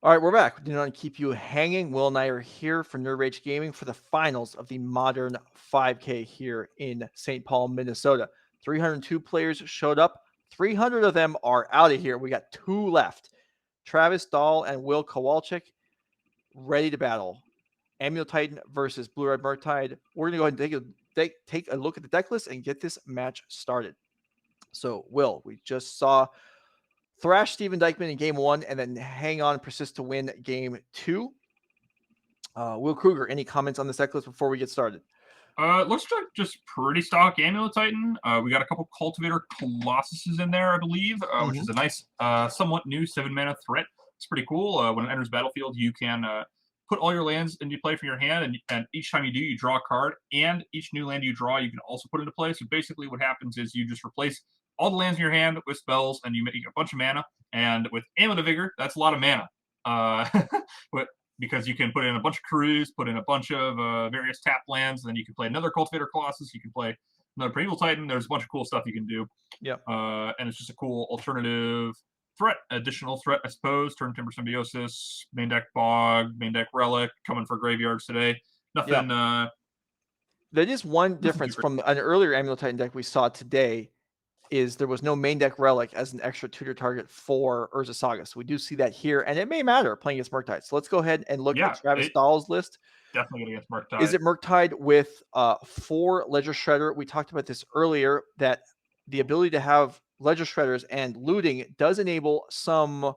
All right, we're back. We did not keep you hanging. Will and I are here for Nerd Rage Gaming for the finals of the Modern 5K here in St. Paul, Minnesota. 302 players showed up. 300 of them are out of here. We got 2 left. Travis Dahle and Will Kowalczyk ready to battle. Amulet Titan versus Blue-Red Murktide. We're going to go ahead and take a look at the deck list and get this match started. So, Will, we just saw thrash Steven Dykman in game 1 and then hang on, persist to win game 2. Will Kruger, any comments on this deck list before we get started? It looks like just pretty stock Amulet Titan. We got a couple Cultivator Colossuses in there, I believe, which is a nice, somewhat new 7-mana threat. It's pretty cool. When it enters battlefield, you can put all your lands into play from your hand, and each time you do, you draw a card, and each new land you draw, you can also put into play. So basically what happens is you just replace all the lands in your hand with spells, and you make a bunch of mana, and with Amulet of Vigor, that's a lot of mana. Because you can put in a bunch of crews, put in a bunch of various tap lands, and then you can play another Cultivator Colossus, you can play another Primeval Titan. There's a bunch of cool stuff you can do. Yep. And it's just a cool alternative threat, additional threat, I suppose. Turntimber Symbiosis, main deck Bog, main deck Relic, coming for graveyards today. Nothing. Yep. There is one difference from an earlier Amulet Titan deck we saw today. Is there was no main deck Relic as an extra tutor target for Urza Saga. So we do see that here, and it may matter playing against Murktide. So let's go ahead and look at Travis Dahle's list. Definitely against Murktide. Izzet Murktide with 4 Ledger Shredder. We talked about this earlier, that the ability to have Ledger Shredders and looting does enable some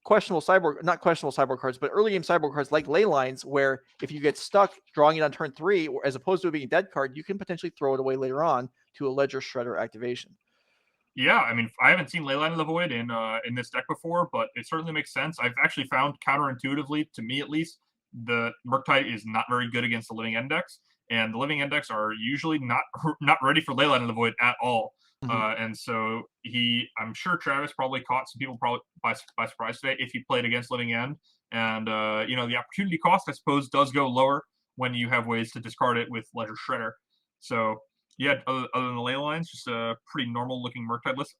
questionable cyborg, not questionable cyborg cards, but early game cyborg cards like Ley Lines, where if you get stuck drawing it on turn 3, or as opposed to it being a dead card, you can potentially throw it away later on to a Ledger Shredder activation. Yeah, I mean, I haven't seen Leyline of the Void in this deck before, but it certainly makes sense. I've actually found counterintuitively, to me at least, the Murktide is not very good against the Living Index, and the Living Index are usually not ready for Leyline of the Void at all. And so I'm sure Travis probably caught some people probably by surprise today if he played against Living End. And the opportunity cost, I suppose, does go lower when you have ways to discard it with Ledger Shredder. So yeah, other than the ley lines, just a pretty normal looking Murktide list.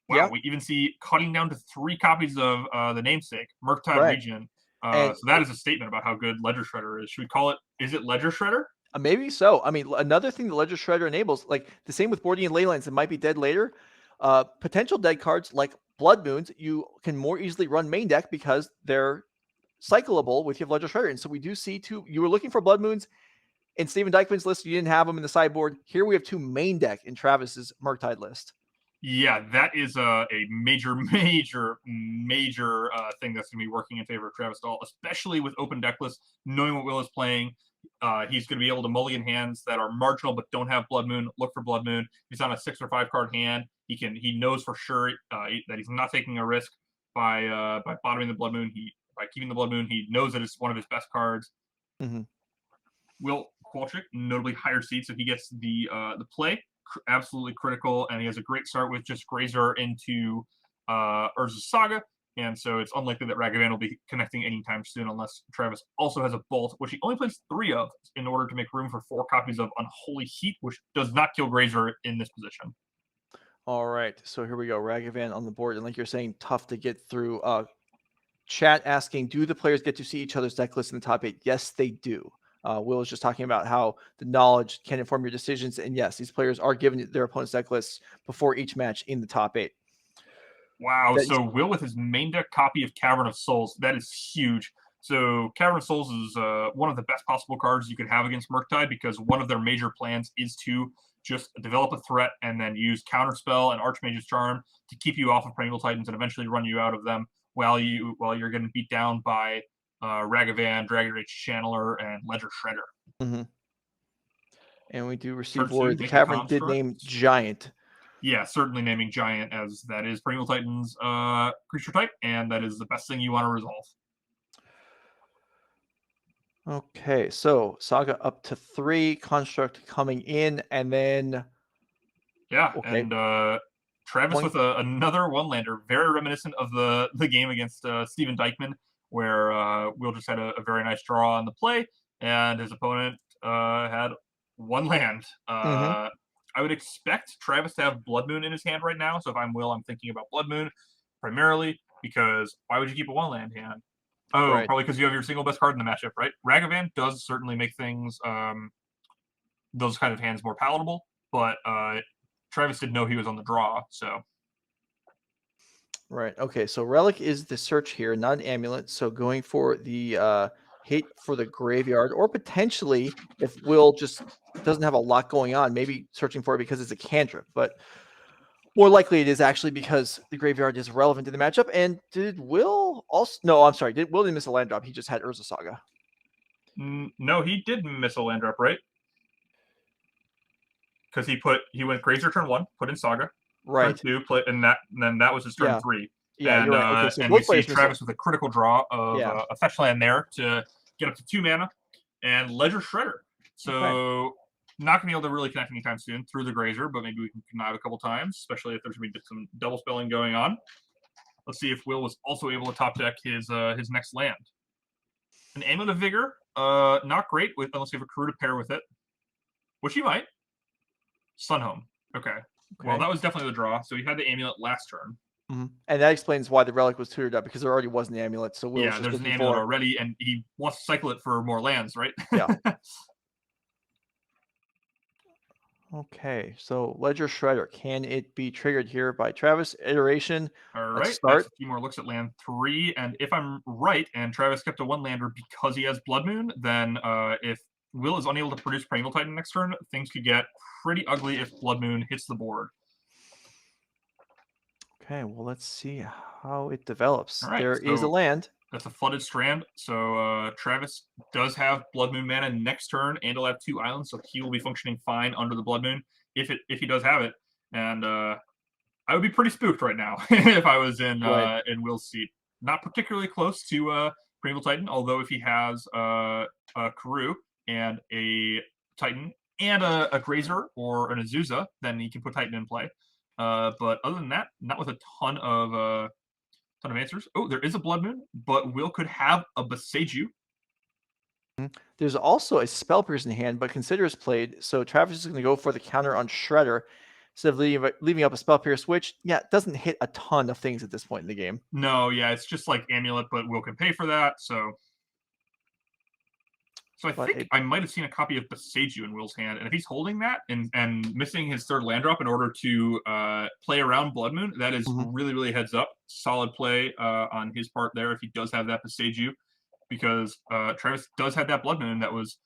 Wow, yeah. We even see cutting down to 3 copies of the namesake, Murktide Regent. So that is a statement about how good Ledger Shredder is. Should we call it, is it Ledger Shredder? Maybe so. I mean, another thing the Ledger Shredder enables, like the same with boarding and ley lines that might be dead later, potential dead cards like Blood Moons, you can more easily run main deck because they're cyclable with your Ledger Shredder. And so we do see 2, you were looking for Blood Moons in Steven Dykman's list, you didn't have them in the sideboard. Here we have 2 main deck in Travis's Murktide list. Yeah, that is a major thing that's going to be working in favor of Travis Dahle, especially with open deck lists, knowing what Will is playing. He's going to be able to mulligan hands that are marginal but don't have Blood Moon. Look for Blood Moon. He's on a 6 or 5 card hand. He knows for sure that he's not taking a risk by bottoming the Blood Moon. By keeping the Blood Moon, he knows that it's one of his best cards. Will Kowalczyk, notably higher seed, so he gets the play, absolutely critical, and he has a great start with just Grazer into Urza Saga, and so it's unlikely that Ragavan will be connecting anytime soon unless Travis also has a Bolt, which he only plays 3 of in order to make room for 4 copies of Unholy Heat, which does not kill Grazer in this position. All right, so here we go. Ragavan on the board, and like you're saying, tough to get through. Chat asking, do the players get to see each other's deck list in the top 8? Yes, they do. Will was just talking about how the knowledge can inform your decisions. And yes, these players are given their opponent's deck lists before each match in the top 8. Wow. So Will with his main deck copy of Cavern of Souls, that is huge. So Cavern of Souls is one of the best possible cards you could have against Murktide because one of their major plans is to just develop a threat and then use Counterspell and Archmage's Charm to keep you off of Primeval Titans and eventually run you out of them while you're getting beat down by Ragavan, Dragon Rage Channeler, and Ledger Shredder. And we do receive word the Cavern did name Giant. Yeah, certainly naming Giant, as that is Primeval Titan's creature type, and that is the best thing you want to resolve. Okay, so Saga up to 3, Construct coming in, and then... Yeah, and Travis with another one-lander, very reminiscent of the game against Steven Dykman, where Will just had a very nice draw on the play, and his opponent had 1 land. I would expect Travis to have Blood Moon in his hand right now, so if I'm Will, I'm thinking about Blood Moon primarily, because why would you keep a 1-land hand? Oh, Right. probably because you have your single best card in the matchup, right? Ragavan does certainly make things, those kind of hands more palatable, but Travis didn't know he was on the draw, so. Right. Okay. So relic is the search here, not an amulet. So going for the hate for the graveyard, or potentially if Will just doesn't have a lot going on, maybe searching for it because it's a cantrip. But more likely it is actually because the graveyard is relevant to the matchup. And did Will also? No, I'm sorry. Will didn't miss a land drop? He just had Urza Saga. No, he did miss a land drop, right? Because he went Grazer turn 1, put in Saga. Right. Turn 2, and then that was his turn 3. Yeah, And you're right. Okay, so and both we see players Travis with a critical draw of Yeah. a fetch land there to get up to 2 mana, and Ledger Shredder. So not gonna be able to really connect anytime soon through the Grazer, but maybe we can connive a couple times, especially if there's gonna be some double spelling going on. Let's see if Will was also able to top deck his next land. An Amulet of Vigor, not great unless you have a crew to pair with it, which you might. Sunhome. Okay. Well, that was definitely the draw. So he had the amulet last turn. And that explains why the relic was tutored up, because there already was an amulet. So Will's just there's looking an amulet for already, and he wants to cycle it for more lands, right? Yeah. Okay, so Ledger Shredder, can it be triggered here by Travis? Iteration. All Let's right. start. A few more looks at land 3, and if I'm right, and Travis kept a 1-lander because he has Blood Moon, then if Will is unable to produce Primeval Titan next turn, things could get pretty ugly if Blood Moon hits the board. Okay, well, let's see how it develops. All right, There is a land. That's a flooded Strand. So Travis does have Blood Moon mana next turn, and he'll have 2 islands, so he will be functioning fine under the Blood Moon if he does have it. And I would be pretty spooked right now if I was in Will's seat. Not particularly close to Primeval Titan, although if he has a Karoo and a Titan and a Grazer or an Azusa, then he can put Titan in play. But other than that, not with a ton of answers. Oh, there is a Blood Moon, but Will could have a Boseiju. There's also a Spell Pierce in hand, but Consider is played, so Travis is going to go for the counter on Shredder instead of leaving up a Spell Pierce, which, it doesn't hit a ton of things at this point in the game. No, it's just like Amulet, but Will can pay for that, so I think I might have seen a copy of Boseiju in Will's hand, and if he's holding that and missing his 3rd land drop in order to play around Blood Moon, that is really, really heads up. Solid play on his part there if he does have that Boseiju, because Travis does have that Blood Moon that was,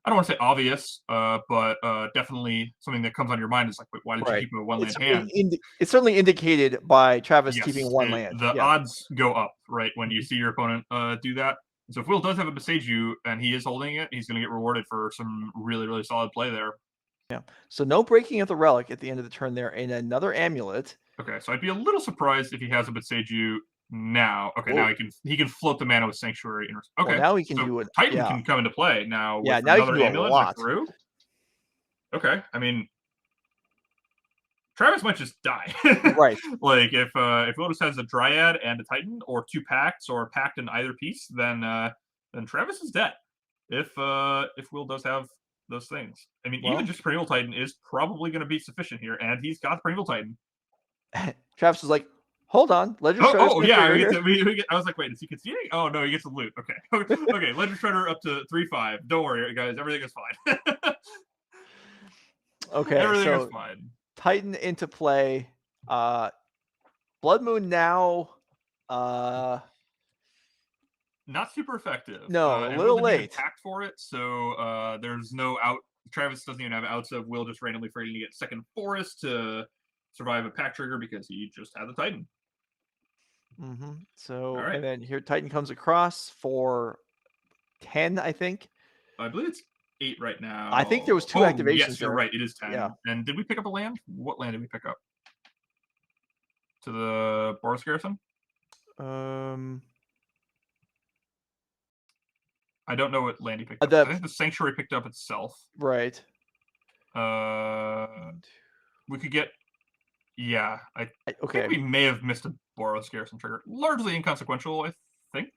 I don't want to say obvious, but definitely something that comes on your mind is like, wait, why did you keep a 1-land hand? It's certainly indicated by Travis keeping 1 land. The odds go up, right, when you see your opponent do that. So if Will does have a Boseiju and he is holding it, he's going to get rewarded for some really, really solid play there. Yeah. So no breaking of the relic at the end of the turn there, and another amulet. Okay, so I'd be a little surprised if he has a Boseiju now. Okay, now he can float the mana with Sanctuary. Okay, now he can do it. Titan can come into play now. Yeah, with now another he can do a lot. Okay, I mean, Travis might just die. Right. Like if Will just has a Dryad and a Titan, or 2 Pacts, or a Pact in either piece, then Travis is dead. If Will does have those things, I mean, even just Primeval Titan is probably going to be sufficient here, and he's got Primeval Titan. Travis is like, hold on, Ledger Shredder. I was like, wait, is he conceding? Oh no, he gets a loot. Okay, okay, Ledger Shredder up to 3/5. Don't worry, guys, everything is fine. Okay, everything is fine. Titan into play. Blood Moon now. Not super effective. No, a little late. Pact for it, so there's no out. Travis doesn't even have outs of Will just randomly fighting to get 2nd Forest to survive a Pact trigger because he just had the Titan. So, and then here Titan comes across for 10, I think. I believe it's 8 right now. I think there was 2 activations. Yes, you're right. It is 10. Yeah. And did we pick up a land? What land did we pick up? To the Boros Garrison? I don't know what land he picked up. I think the Sanctuary picked up itself. Right. We could get... Yeah. I think we may have missed a Boros Garrison trigger. Largely inconsequential, I think.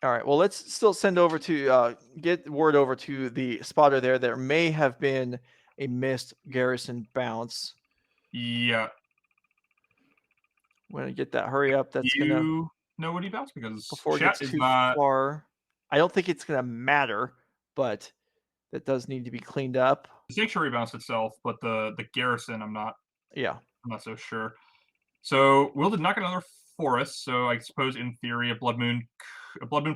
All right. Well, let's still send over to... get word over to the spotter there. There may have been a missed Garrison bounce. Yeah. When I get that, hurry up. That's going to... know what he bounced because before it chat gets is too not. far. I don't think it's going to matter, but that does need to be cleaned up. The Sanctuary bounced itself, but the Garrison, I'm not so sure. So Will did not get another Forest, so I suppose in theory a Blood Moon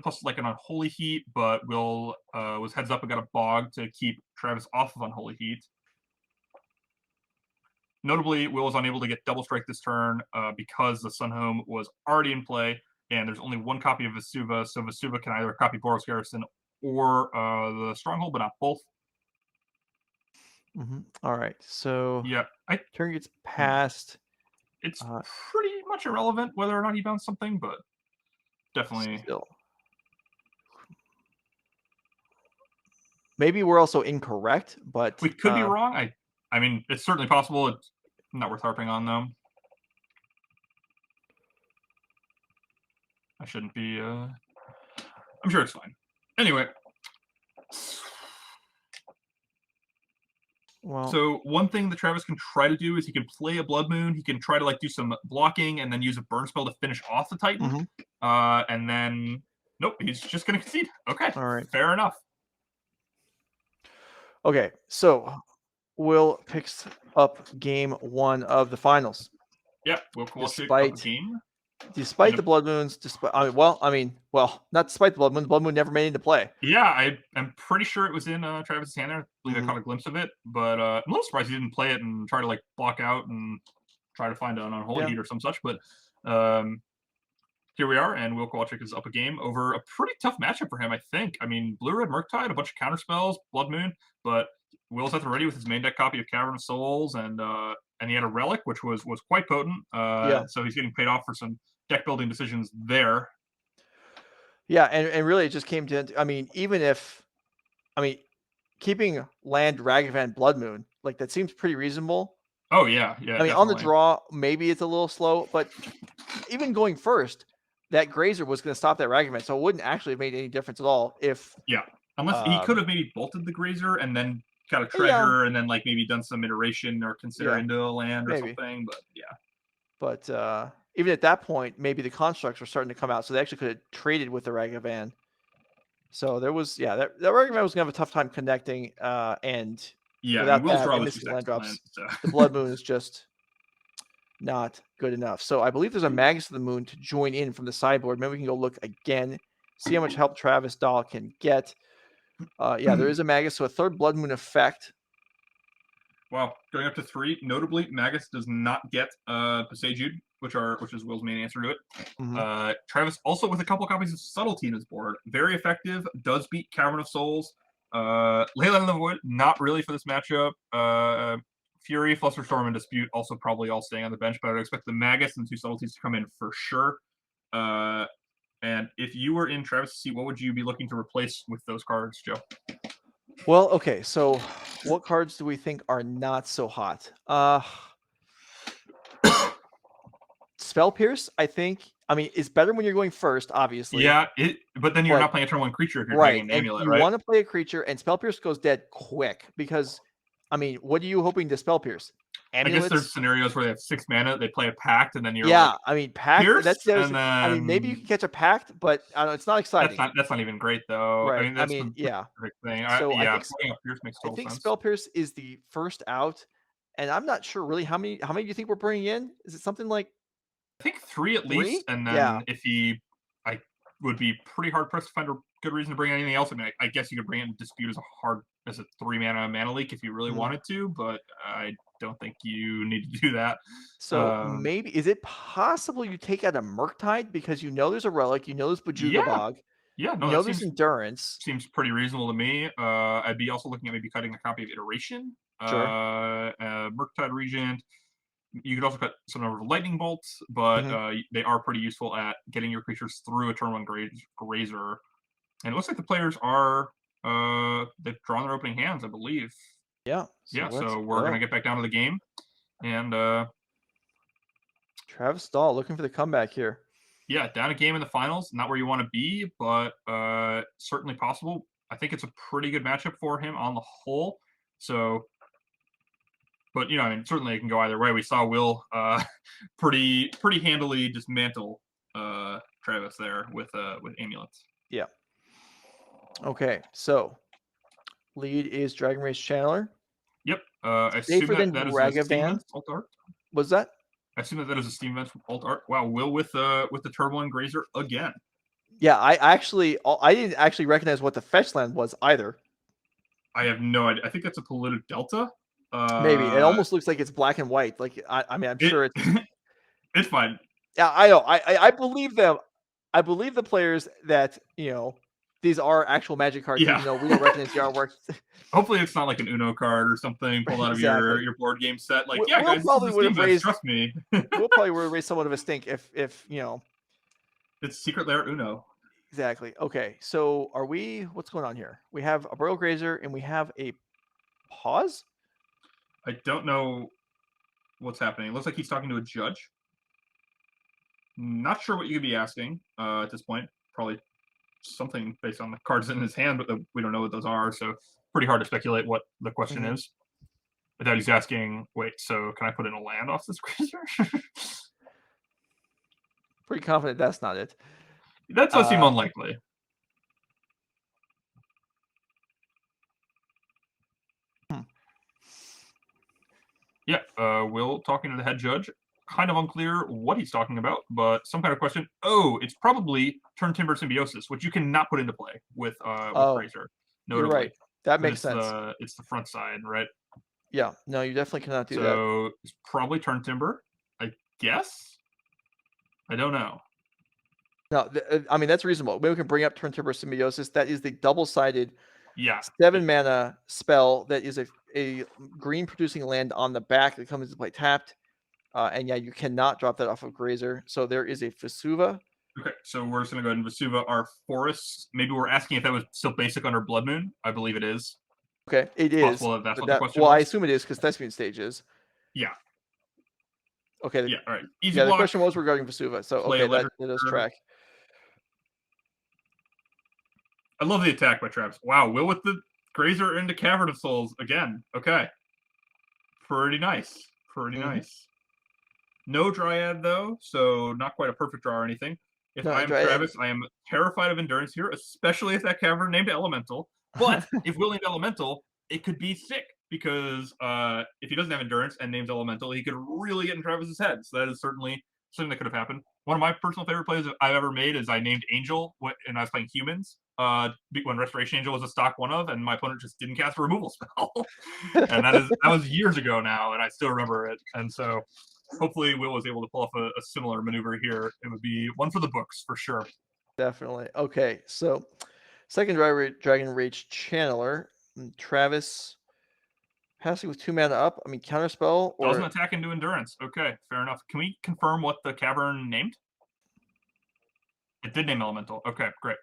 plus like an Unholy Heat, but Will was heads up and got a Bog to keep Travis off of Unholy Heat. Notably, Will was unable to get Double Strike this turn because the Sunhome was already in play, and there's only one copy of Vesuva, so Vesuva can either copy Boros Garrison or the Stronghold, but not both. All right, so Yeah, turn gets passed. It's pretty much irrelevant whether or not he bounced something, but definitely. Still. Maybe we're also incorrect, but we could be wrong. I mean, it's certainly possible. It's not worth harping on, though. I shouldn't be. I'm sure it's fine. Anyway. Well, so one thing that Travis can try to do is he can play a Blood Moon. He can try to like do some blocking and then use a burn spell to finish off the Titan. And then nope, he's just going to concede. Okay, all right, fair enough. Okay, so Will picks up game 1 of the finals. Yeah, Will Kowalczyk up a game. Despite the Blood Moons, not despite the Blood Moon. The Blood Moon never made it into play. Yeah, I'm pretty sure it was in Travis's hand there. I believe I caught a glimpse of it, but I'm a little surprised he didn't play it and try to like block out and try to find an Unholy Heat or some such. But here we are, and Will Kowalczyk is up a game over a pretty tough matchup for him, I think. I mean, Blue-Red Murktide, a bunch of counterspells, Blood Moon, but Will's at the ready with his main deck copy of Cavern of Souls, and he had a Relic, which was quite potent. So he's getting paid off for some deck building decisions there. Yeah, and really it just came to, keeping land Ragavan Blood Moon, like that seems pretty reasonable. Oh yeah. I mean, on the draw, maybe it's a little slow, but even going first, that Grazer was going to stop that Ragavan, so it wouldn't actually have made any difference at all if. Yeah, unless he could have maybe bolted the Grazer and then got a treasure and then like maybe done some iteration or consider into a land or something. But yeah. But even at that point, maybe the constructs were starting to come out, so they actually could have traded with the Ragavan. So there was, that Ragavan was going to have a tough time connecting, and without that, and missing land drops, the Blood Moon is just not good enough. So I believe there's a Magus of the Moon to join in from the sideboard. Maybe we can go look again, see how much help Travis Dahle can get. There is a Magus, so a third Blood Moon effect. Wow, going up to 3. Notably, Magus does not get Passajude, which is Will's main answer to it. Travis also with a couple copies of Subtlety in his board. Very effective, does beat Cavern of Souls. Leyline of the Void, not really for this matchup. Fury, Flusterstorm, and Dispute also probably all staying on the bench, but I'd expect the Magus and 2 Subtleties to come in for sure. And if you were in Travis' seat, what would you be looking to replace with those cards, Joe? Well, okay, so what cards do we think are not so hot? Spell Pierce, I think. I mean, it's better when you're going first, obviously. Yeah, but then you're not playing a turn 1 creature if you're playing an Amulet, right? You want to play a creature, and Spell Pierce goes dead quick because, I mean, what are you hoping to Spell Pierce? Amulets? I guess there's scenarios where they have 6 mana, they play a Pact, and then you're Pact. Pierce, that's the other, I mean, maybe you can catch a Pact, but it's not exciting. That's not even great though. Right. I mean, that's the thing. So I think Pierce makes total sense. Spell Pierce is the first out, and I'm not sure really how many do you think we're bringing in? Is it something like? I think 3 at least, and then if I would be pretty hard pressed to find a good reason to bring anything else. I mean, I guess you could bring in Dispute as a 3 mana leak if you really wanted to, but I don't think you need to do that. So maybe is it possible you take out a Murktide because there's a Relic, there's Bajuga Bog, there's Endurance. Seems pretty reasonable to me. I'd be also looking at maybe cutting a copy of Iteration. Murktide Regent. You could also cut some number of Lightning Bolts, but they are pretty useful at getting your creatures through a turn 1 Grazer. And it looks like the players are they've drawn their opening hands, I believe. So we're gonna get back down to the game, and Travis Dahle looking for the comeback here. Yeah, down a game in the finals, not where you want to be, but certainly possible. I think it's a pretty good matchup for him on the whole. So, but I mean, certainly it can go either way. We saw Will pretty handily dismantle Travis there with amulets. Yeah. Okay, so lead is Dragon Rage Channeler. Yep. I assume Safer than that is a Steam Ragavan. Events alt art. Was that? I assume that is a Steam Events alt art. Wow, Will with the Turbo and Grazer again. Yeah, I didn't actually recognize what the fetch land was either. I have no idea. I think that's a Polluted Delta. Maybe it almost looks like it's black and white. Like I mean, I'm sure it's. It's fine. Yeah, I know. I believe them. I believe the players that these are actual Magic cards, Yeah. even though we don't recognize the artwork. Hopefully, it's not like an Uno card or something pulled out of Exactly. your board game set. Like, Will yeah, guys, probably this is would Steam have Events. raised. Trust me. Will probably would have raised somewhat of a stink if It's Secret Lair Uno. Exactly. Okay, so are we? What's going on here? We have a Arboreal Grazer and we have a pause. I don't know what's happening. It looks like he's talking to a judge. Not sure what you could be asking at this point. Probably something based on the cards in his hand, but we don't know what those are. So pretty hard to speculate what the question is. I thought he's asking, wait, so can I put in a land off this Grazer? Pretty confident that's not it. That does seem unlikely. Yeah, Will talking to the head judge. Kind of unclear what he's talking about, but some kind of question. Oh, it's probably Turntimber Symbiosis, which you cannot put into play with Grazer. You're right. That makes sense. It's the front side, right? Yeah, no, you definitely cannot do that. So it's probably Turntimber, I guess. I don't know. No, I mean that's reasonable. Maybe we can bring up Turntimber Symbiosis. That is the double-sided 7-mana spell that is a green producing land on the back that comes into play tapped. And yeah, you cannot drop that off of Grazer. So there is a Vesuva. Okay, so we're just going to go ahead and Vesuva our forests. Maybe we're asking if that was still basic under Blood Moon. I believe it is. Okay, it is. Possible that that's what the question was. was. I assume it is because Thespian stage is. Yeah. Okay. Yeah, all right. Easy yeah, block. the question was regarding Vesuva. So, okay, that does track. I love the attack by Travis. Wow, Will with the Grazer into Cavern of Souls again. Okay. Pretty nice. Pretty nice. No Dryad, though, so not quite a perfect draw or anything. If I'm Travis, I am terrified of Endurance here, especially if that Cavern named Elemental. But if Will named Elemental, it could be sick, because if he doesn't have Endurance and names Elemental, he could really get in Travis's head. So that is certainly something that could have happened. One of my personal favorite plays I've ever made is I named Angel and I was playing Humans when Restoration Angel was a stock one of, and my opponent just didn't cast a removal spell. And that was years ago now, and I still remember it. And so hopefully Will was able to pull off a similar maneuver here. It would be one for the books for sure. Definitely. Okay, so second Dragon Rage Channeler, Travis passing with 2 mana up. I mean, Counterspell or doesn't attack into Endurance. Okay, fair enough. Can we confirm what the Cavern named? It did name Elemental. Okay, great.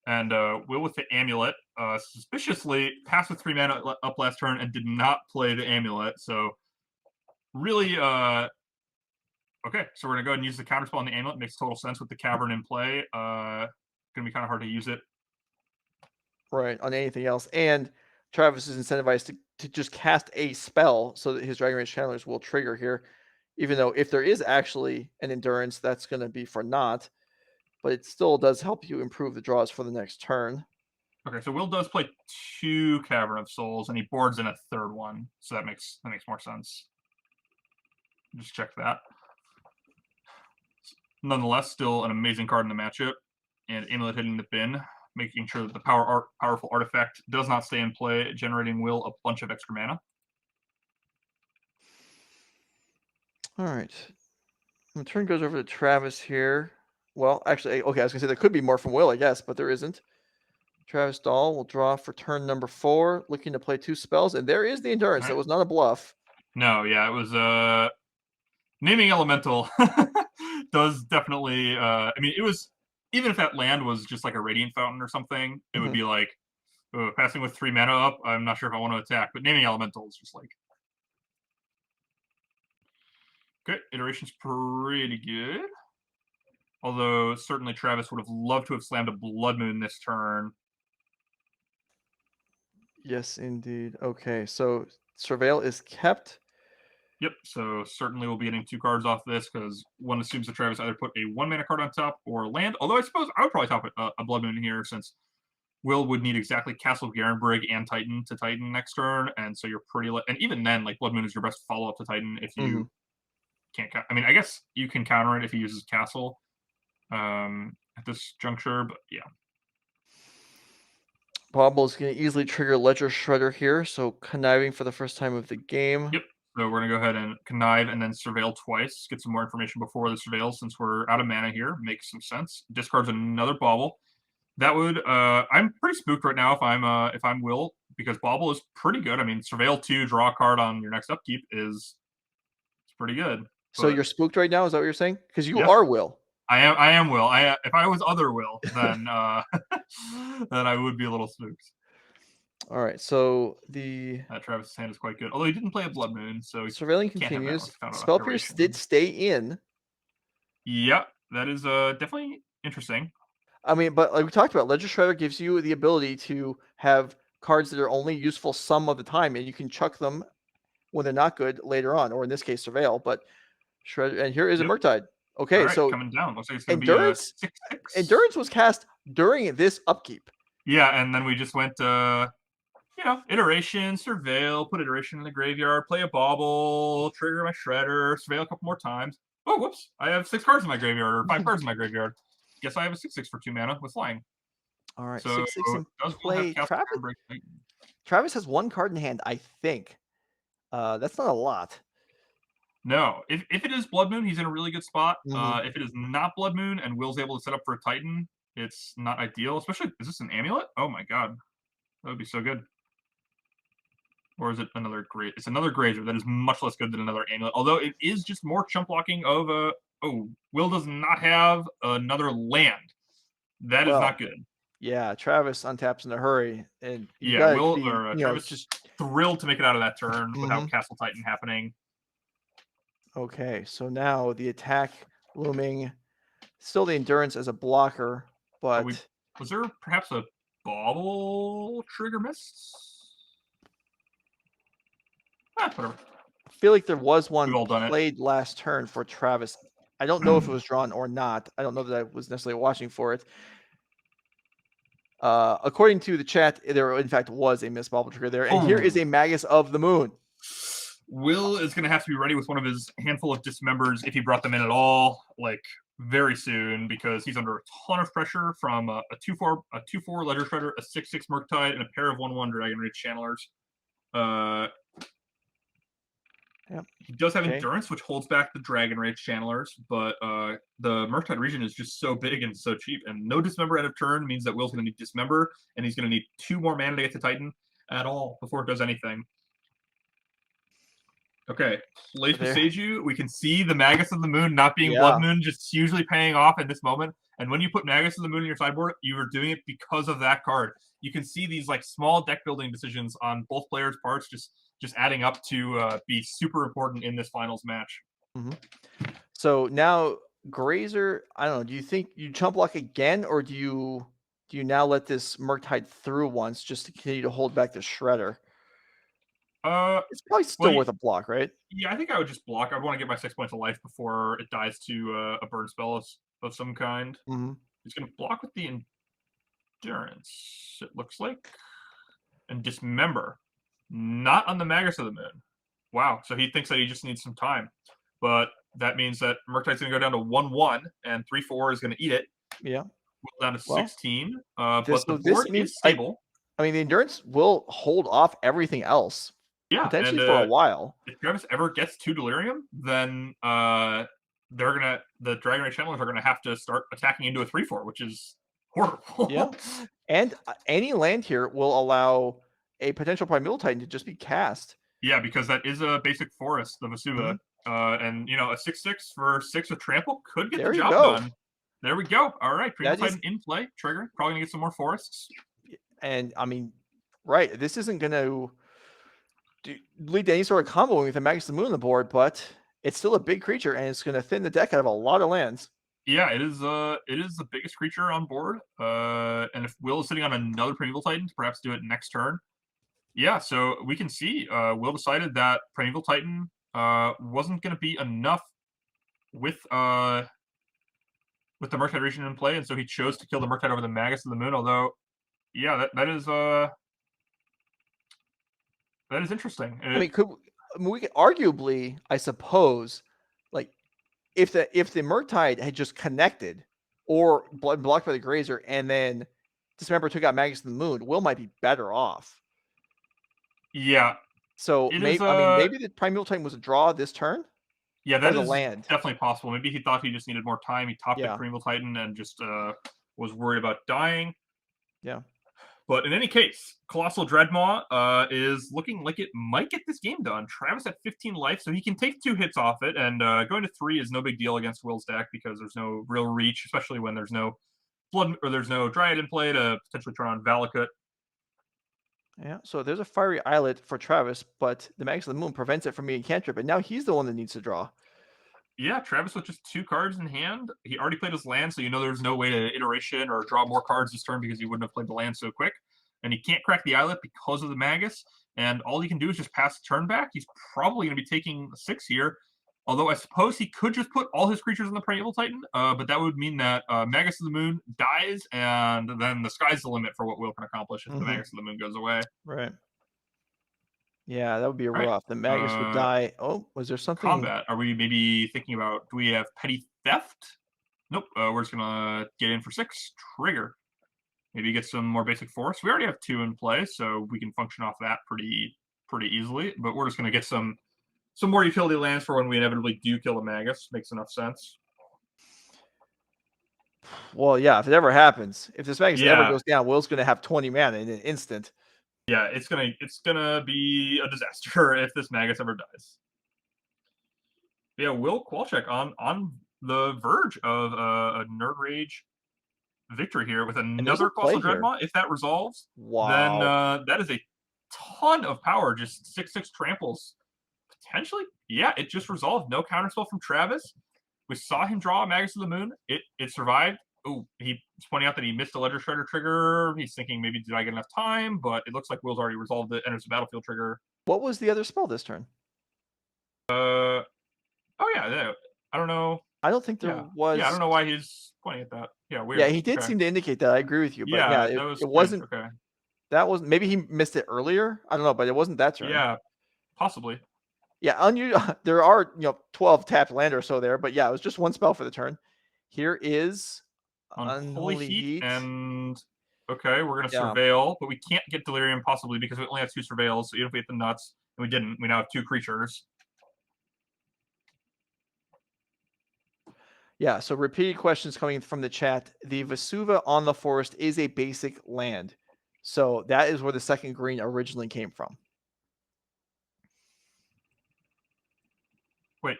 And Will with the Amulet suspiciously passed with 3 mana up last turn and did not play the Amulet. So really, okay. So we're gonna go ahead and use the Counterspell on the Amulet. Makes total sense with the Cavern in play. Gonna be kind of hard to use it. Right, on anything else. And Travis is incentivized to just cast a spell so that his Dragon Rage Channelers will trigger here. Even though if there is actually an Endurance, that's going to be for naught. But it still does help you improve the draws for the next turn. Okay, so Will does play 2 Cavern of Souls, and he boards in a third one. So that makes more sense. Just check that. Nonetheless, still an amazing card in the matchup. And Amulet hitting the bin, making sure that the powerful artifact does not stay in play, generating Will a bunch of extra mana. All right. The turn goes over to Travis here. Well, actually, okay, I was going to say there could be more from Will, I guess, but there isn't. Travis Dahle will draw for turn number 4, looking to play 2 spells, and there is the Endurance. That was not a bluff. No, yeah, it was naming Elemental does definitely I mean, it was, even if that land was just like a Radiant Fountain or something, it would be like passing with 3 mana up, I'm not sure if I want to attack, but naming Elemental is just like good. Iteration's pretty good. Although certainly Travis would have loved to have slammed a Blood Moon this turn. Yes, indeed. Okay, so Surveil is kept. Yep, so certainly we'll be getting 2 cards off this because one assumes that Travis either put a 1-mana card on top or land. Although I suppose I would probably top a Blood Moon here since Will would need exactly Castle Garenbrig and Titan to Titan next turn, and so you're pretty... and even then, like, Blood Moon is your best follow-up to Titan if you can't... I mean, I guess you can counter it if he uses Castle at this juncture, but yeah. Bauble is going to easily trigger Ledger Shredder here, so conniving for the first time of the game. Yep. So we're going to go ahead and connive and then surveil twice. Get some more information before the surveil since we're out of mana here. Makes some sense. Discards another Bauble. That would... I'm pretty spooked right now if I'm Will, because Bauble is pretty good. I mean, surveil 2, draw a card on your next upkeep is pretty good. So you're spooked right now? Is that what you're saying? Because you Yes. are Will. I am Will. If I was other Will, then then I would be a little spooked. All right, so the Travis' hand is quite good. Although he didn't play a Blood Moon, so surveilling continues. Spell Pierce did stay in. Yep, that is definitely interesting. I mean, but like we talked about, Ledger Shredder gives you the ability to have cards that are only useful some of the time, and you can chuck them when they're not good later on, or in this case, surveil. But Shredder, and here is a Murktide. Okay, right, so coming down. Looks like it's going to Endurance, be 6/6. Endurance was cast during this upkeep. Yeah, and then we just went, iteration, surveil, put iteration in the graveyard, play a Bauble, trigger my Shredder, surveil a couple more times. Oh, whoops! I have 6 cards in my graveyard, or 5 cards in my graveyard. Guess I have a 6/6 for 2 mana with flying. All right, so 6/6 in play. Travis has 1 card in hand, I think. That's not a lot. No, if it is Blood Moon, he's in a really good spot. Mhm. If it is not Blood Moon and Will's able to set up for a Titan, it's not ideal. Especially, is this an Amulet? Oh my god, that would be so good. Or is it another Grazer? It's another Grazer that is much less good than another Amulet. Although it is just more chump blocking of a... Oh, Will does not have another land. That is not good. Yeah, Travis untaps in a hurry, and yeah, Will be, or Travis just thrilled to make it out of that turn without Castle Titan happening. Okay, so now the attack looming, still the endurance as a blocker, but was there perhaps a Bauble trigger miss? Whatever. I feel like there was one We've all done played last turn for Travis. I don't know if it was drawn or not. I don't know that I was necessarily watching for it. According to the chat, there in fact was a missed Bauble trigger there, and here is a Magus of the Moon. Will is going to have to be ready with one of his handful of dismembers if he brought them in at all, like very soon, because he's under a ton of pressure from a 2/4 Ledger Shredder, a 6/6 Murktide, and a pair of 1/1 Dragon Rage Channelers. He does have Endurance, which holds back the Dragon Rage Channelers, but the Murktide Regent is just so big and so cheap, and no Dismember end of turn means that Will's going to need Dismember, and he's going to need 2 more mana to get to Titan at all before it does anything. Okay, Place for Seiju. We can see the Magus of the Moon not being Blood Moon just hugely paying off in this moment. And when you put Magus of the Moon in your sideboard, you are doing it because of that card. You can see these like small deck building decisions on both players' parts just adding up to be super important in this finals match. So now Grazer, I don't know. Do you think you chump block again, or do you now let this Murktide through once just to continue to hold back the Shredder? It's probably still worth a block, right? Yeah, I think I would just block. I'd want to get my 6 points of life before it dies to a burn spell of some kind. He's going to block with the Endurance, it looks like. And Dismember. Not on the Magus of the Moon. Wow, so he thinks that he just needs some time. But that means that Murktide's going to go down to 1/1, and 3/4 is going to eat it. Yeah. Down to 16. But the board is stable. I mean, the Endurance will hold off everything else. Yeah, potentially for a while. If Travis ever gets to Delirium, then the Dragon Rage Channelers are gonna have to start attacking into a 3/4, which is horrible. Yeah, and any land here will allow a potential Primeval Titan to just be cast. Yeah, because that is a basic forest, the Vasuva, and a 6/6 for 6 with Trample could get the job done. There we go. All right, Primeval Titan in play. Trigger, probably gonna get some more forests. And I mean, right, this isn't gonna lead to any sort of combo with the Magus of the Moon on the board, but it's still a big creature, and it's going to thin the deck out of a lot of lands. Yeah, it is the biggest creature on board. And if Will is sitting on another Primeval Titan, to perhaps do it next turn. Yeah, so we can see Will decided that Primeval Titan wasn't going to be enough with the Murktide Regent in play, and so he chose to kill the Murktide over the Magus of the Moon. Although, yeah, that is interesting. I mean, we could arguably, I suppose, like if the Murktide had just connected or blocked by the Grazer, and then Dismember took out Magus of the Moon, Will might be better off. Yeah. So maybe the Primeval Titan was a draw this turn. Yeah, that or the is land. definitely possible. Maybe he thought he just needed more time. He topped the Primeval Titan and just was worried about dying. Yeah. But in any case, Colossal Dreadmaw is looking like it might get this game done. Travis at 15 life, so he can take 2 hits off it, and going to 3 is no big deal against Will's deck because there's no real reach, especially when there's no Blood or there's no Dryad in play to potentially turn on Valakut. Yeah, so there's a Fiery Islet for Travis, but the Magus of the Moon prevents it from being cantrip, and now he's the one that needs to draw. Yeah, Travis with just 2 cards in hand. He already played his land, so you know there's no way to iteration or draw more cards this turn because he wouldn't have played the land so quick. And he can't crack the Islet because of the Magus, and all he can do is just pass the turn back. He's probably going to be taking 6 here, although I suppose he could just put all his creatures on the Primeval Titan, but that would mean that Magus of the Moon dies, and then the sky's the limit for what Will can accomplish if the Magus of the Moon goes away. Right. Yeah, that would be rough. The Magus would die. Oh, was there something? Combat. Are we maybe thinking about, do we have Petty Theft? Nope. We're just going to get in for 6. Trigger. Maybe get some more basic force. We already have 2 in play, so we can function off that pretty easily. But we're just going to get some more utility lands for when we inevitably do kill the Magus. Makes enough sense. Well, yeah, if it ever happens, if this Magus ever goes down, Will's going to have 20 mana in an instant. Yeah, it's gonna be a disaster if this Magus ever dies. Yeah, Will Kowalczyk on the verge of a Nerd Rage victory here with another Colossal Dreadmaw. If that resolves, then that is a ton of power. Just 6/6 tramples. Potentially, yeah, it just resolved. No counterspell from Travis. We saw him draw a Magus of the Moon. It survived. Oh, he's pointing out that he missed a Ledger Shredder trigger. He's thinking maybe did I get enough time? But it looks like Will's already resolved it. Enters the battlefield trigger. What was the other spell this turn? Oh yeah. I don't know. I don't think there was. Yeah, I don't know why he's pointing at that. Yeah, weird. Yeah, he did seem to indicate that. I agree with you. But yeah, it wasn't. Okay. That was maybe he missed it earlier. I don't know, but it wasn't that turn. Yeah, possibly. Yeah, there are 12 tapped land or so there, but yeah, it was just 1 spell for the turn. Here is Unholy Heat. And okay, we're gonna surveil, but we can't get Delirium possibly because we only have 2 surveils. So even if we hit the nuts, and we didn't, we now have 2 creatures. Yeah, so repeated questions coming from the chat. The Vesuva on the Forest is a basic land. So that is where the second green originally came from. Wait,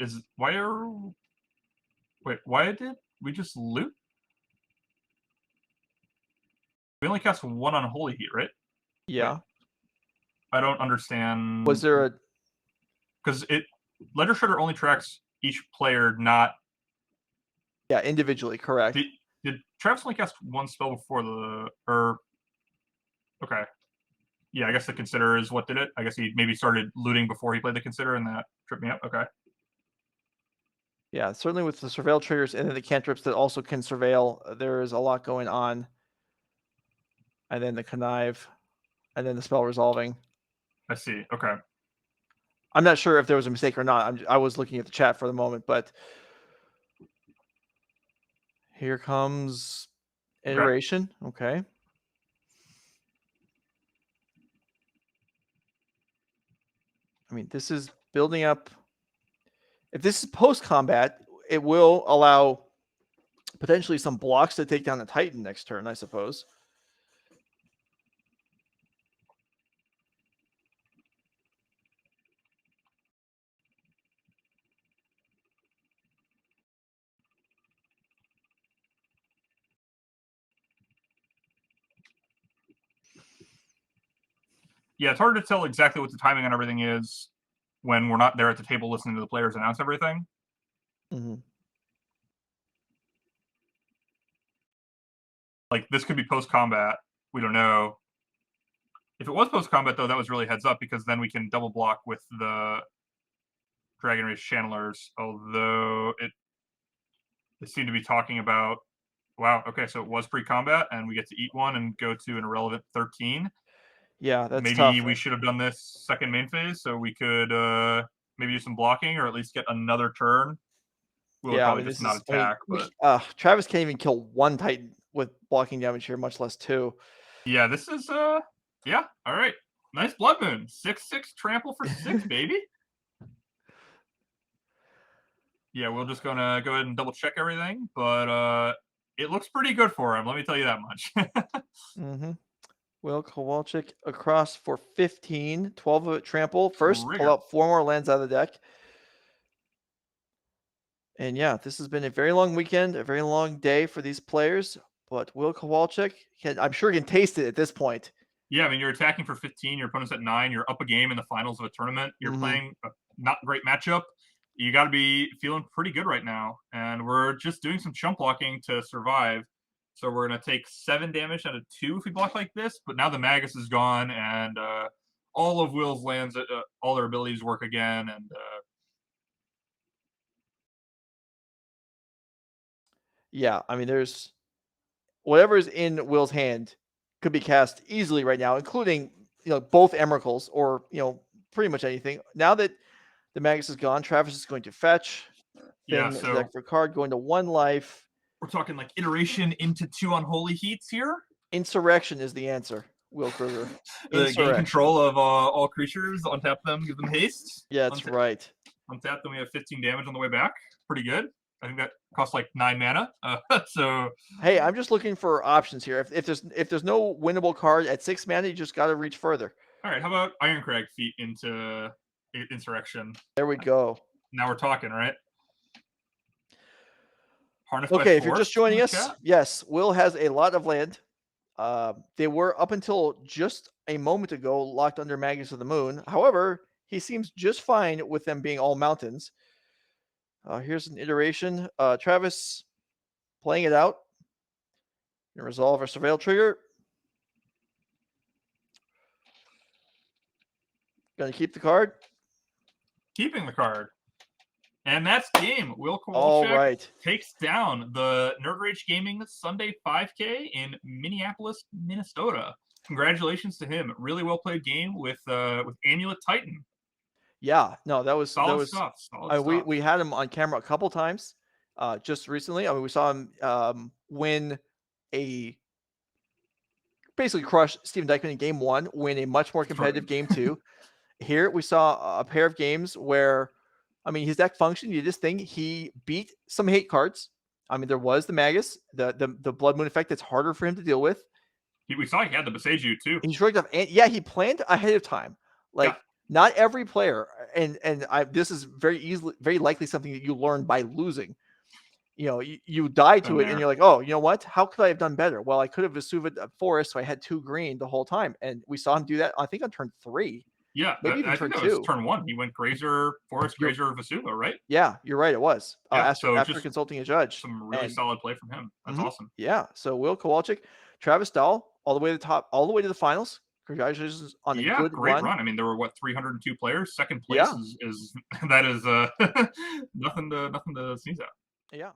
why did we just loot? We only cast 1 Unholy Heat, right? Yeah. I don't understand. Was there a... Because Ledger Shredder only tracks each player, not... Yeah, individually, correct. Did Travis only cast 1 spell before the... Okay. Yeah, I guess the Consider is what did it. I guess he maybe started looting before he played the Consider, and that tripped me up. Okay. Yeah, certainly with the Surveil triggers and then the cantrips that also can Surveil, there is a lot going on. And then the Connive, and then the spell resolving. I see. Okay. I'm not sure if there was a mistake or not. I was looking at the chat for the moment, but here comes Iteration. Okay. I mean, this is building up. If this is post-combat, it will allow potentially some blocks to take down the Titan next turn, I suppose. Yeah, it's hard to tell exactly what the timing on everything is when we're not there at the table listening to the players announce everything. Mm-hmm. Like, this could be post-combat. We don't know. If it was post-combat, though, that was really heads up because then we can double block with the Dragon Race Channelers, although they seem to be talking about, wow, okay, so it was pre-combat, and we get to eat one and go to an irrelevant 13. Yeah, that's Maybe tough. we should have done this second main phase, so we could maybe do some blocking, or at least get another turn. We'll Yeah, I probably mean, just this not is. I mean, attack, but Travis can't even kill one Titan with blocking damage here, much less two. yeah, this is yeah, all right. Nice Blood Moon. 6/6 trample for 6, baby. Yeah, we're just gonna go ahead and double check everything, but it looks pretty good for him, let me tell you that much. Mm-hmm. Will Kowalczyk across for 15, 12 of it trample. First, pull Trigger. out 4 more lands out of the deck. And yeah, this has been a very long weekend, a very long day for these players. But Will Kowalczyk, I'm sure he can taste it at this point. Yeah, I mean, you're attacking for 15, your opponent's at 9, you're up a game in the finals of a tournament, you're playing a not great matchup. You got to be feeling pretty good right now. And we're just doing some chump blocking to survive. So we're going to take 7 damage out of 2 if we block like this. But now the Magus is gone, and all of Will's lands, all their abilities work again. And yeah, I mean, there's whatever is in Will's hand could be cast easily right now, including both Emeralds or pretty much anything. Now that the Magus is gone, Travis is going to fetch. yeah, Then so deck for card, going to 1 life. we're talking like iteration into 2 Unholy Heats here. Insurrection is the answer, Will Kruger. Gain control of all creatures, untap them, give them haste. Yeah, that's right. Untap them, we have 15 damage on the way back. Pretty good. I think that costs like 9 mana. So hey, I'm just looking for options here. If there's no winnable card at 6 mana, you just got to reach further. All right, how about Ironcrag Feat into Insurrection? There we go. Now we're talking, right? Okay, if you're just joining us, yes, Will has a lot of land. They were, up until just a moment ago, locked under Magus of the Moon. However, he seems just fine with them being all mountains. Here's an iteration. Travis playing it out. Gonna resolve our Surveil trigger. Gonna keep the card. Keeping the card. And that's game. Will Kowalczyk takes down the Nerd Rage Gaming Sunday 5K in Minneapolis, Minnesota. Congratulations to him. Really well played game with Amulet Titan. Yeah, no, that was solid stuff. We had him on camera a couple times just recently. I mean, we saw him win basically crush Steven Dykeman in game 1, win a much more competitive game 2. Here we saw a pair of games where, I mean, his deck functioned. You just think he beat some hate cards. I mean, there was the Magus, the Blood Moon effect that's harder for him to deal with. We saw he had the Boseiju too. He's rigged up, and yeah, he planned ahead of time. Like not every player, and this is very likely something that you learn by losing. You die to it, and you're like, oh, you know what? How could I have done better? Well, I could have Vesuvied a forest, so I had 2 green the whole time, and we saw him do that. I think on turn 3. Yeah, maybe even turn 2. Was turn 1. He went Grazer, Forest, Grazer, Vesuva, right? Yeah, you're right. It was after consulting a judge. Some really solid play from him. That's awesome. Yeah. So Will Kowalczyk, Travis Dahle, all the way to the top, all the way to the finals. Congratulations on a good great run. I mean, there were 302 players. Second place is that is nothing to sneeze at. Yeah.